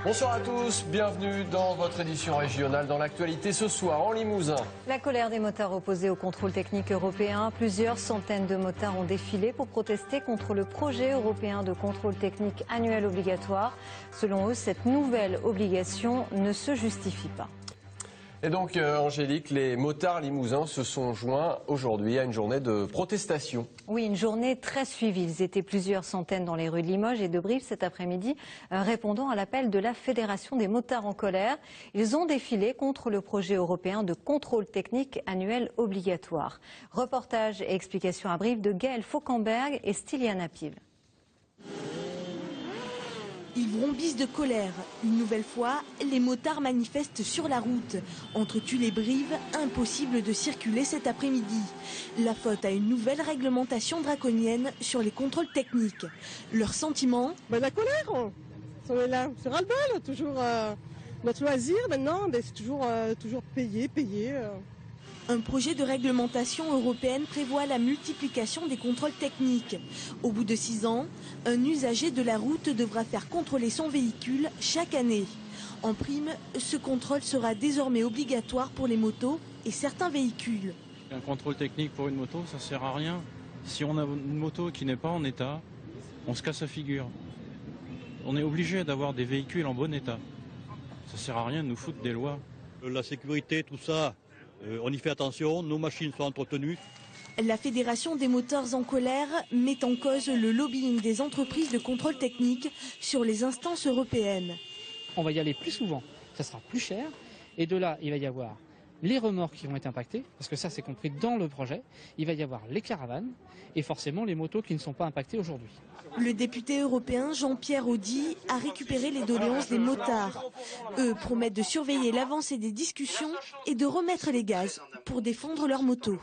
Bonsoir à tous, bienvenue dans votre édition régionale. Dans l'actualité ce soir en Limousin. La colère des motards opposés au contrôle technique européen. Plusieurs centaines de motards ont défilé pour protester contre le projet européen de contrôle technique annuel obligatoire. Selon eux, cette nouvelle obligation ne se justifie pas. Et donc, Angélique, les motards limousins se sont joints aujourd'hui à une journée de protestation. Oui, une journée très suivie. Ils étaient plusieurs centaines dans les rues de Limoges et de Brive cet après-midi, répondant à l'appel de la Fédération des motards en colère. Ils ont défilé contre le projet européen de contrôle technique annuel obligatoire. Reportage et explications à Brive de Gaël Fauquemberg et Styliana Pive. Ils vrombissent de colère. Une nouvelle fois, les motards manifestent sur la route. Entre Tulle et Brive, impossible de circuler cet après-midi. La faute à une nouvelle réglementation draconienne sur les contrôles techniques. Leur sentiment ? La colère, on est là, c'est ras-le-bol, toujours notre loisir maintenant, c'est toujours payer. Un projet de réglementation européenne prévoit la multiplication des contrôles techniques. Au bout de 6 ans, un usager de la route devra faire contrôler son véhicule chaque année. En prime, ce contrôle sera désormais obligatoire pour les motos et certains véhicules. Un contrôle technique pour une moto, ça sert à rien. Si on a une moto qui n'est pas en état, on se casse la figure. On est obligé d'avoir des véhicules en bon état. Ça sert à rien de nous foutre des lois. La sécurité, tout ça, on y fait attention, nos machines sont entretenues. La Fédération des motards en colère met en cause le lobbying des entreprises de contrôle technique sur les instances européennes. On va y aller plus souvent, ça sera plus cher, et de là, il va y avoir les remorques qui vont être impactés, parce que ça c'est compris dans le projet, il va y avoir les caravanes, et forcément les motos qui ne sont pas impactées aujourd'hui. Le député européen Jean-Pierre Audy a récupéré les doléances des motards. Eux promettent de surveiller l'avancée des discussions et de remettre les gaz pour défendre leurs motos.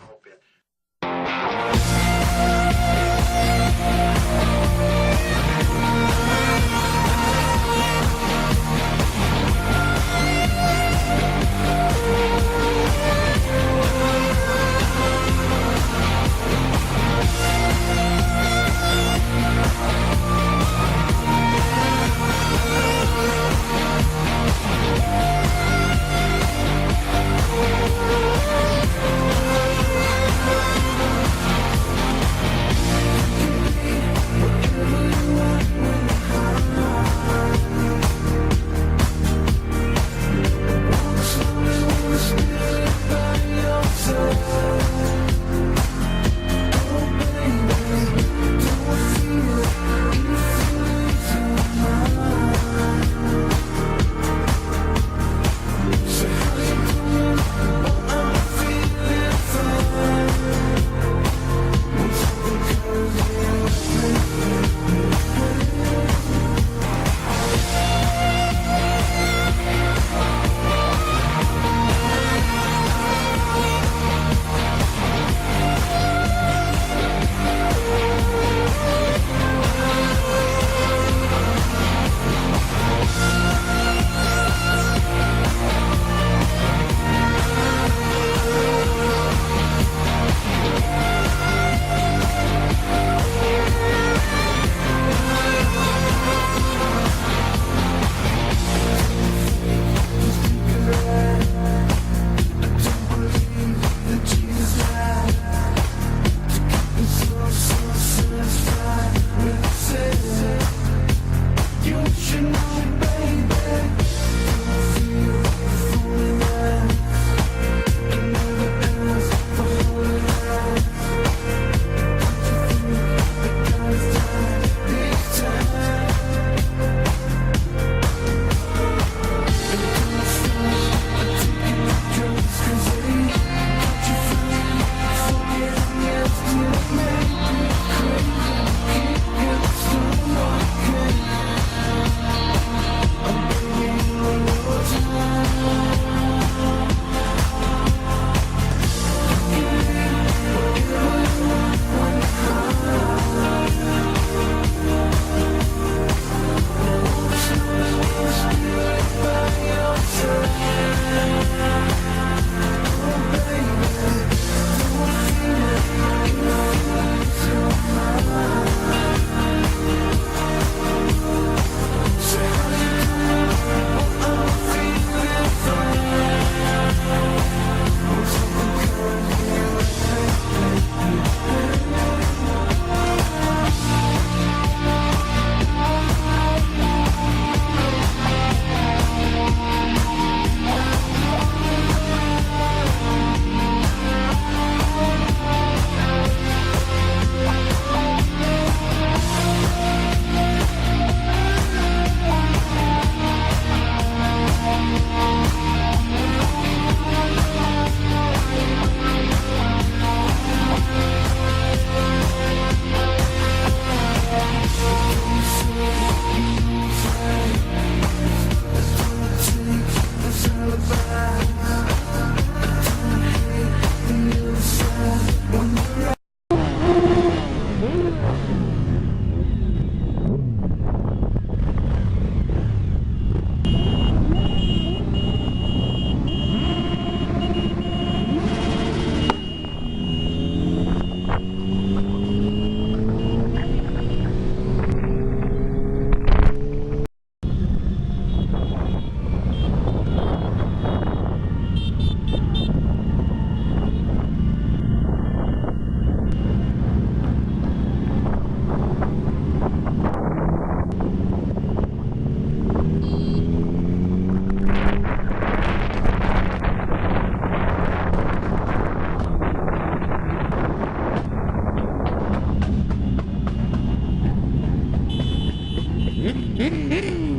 Mmh.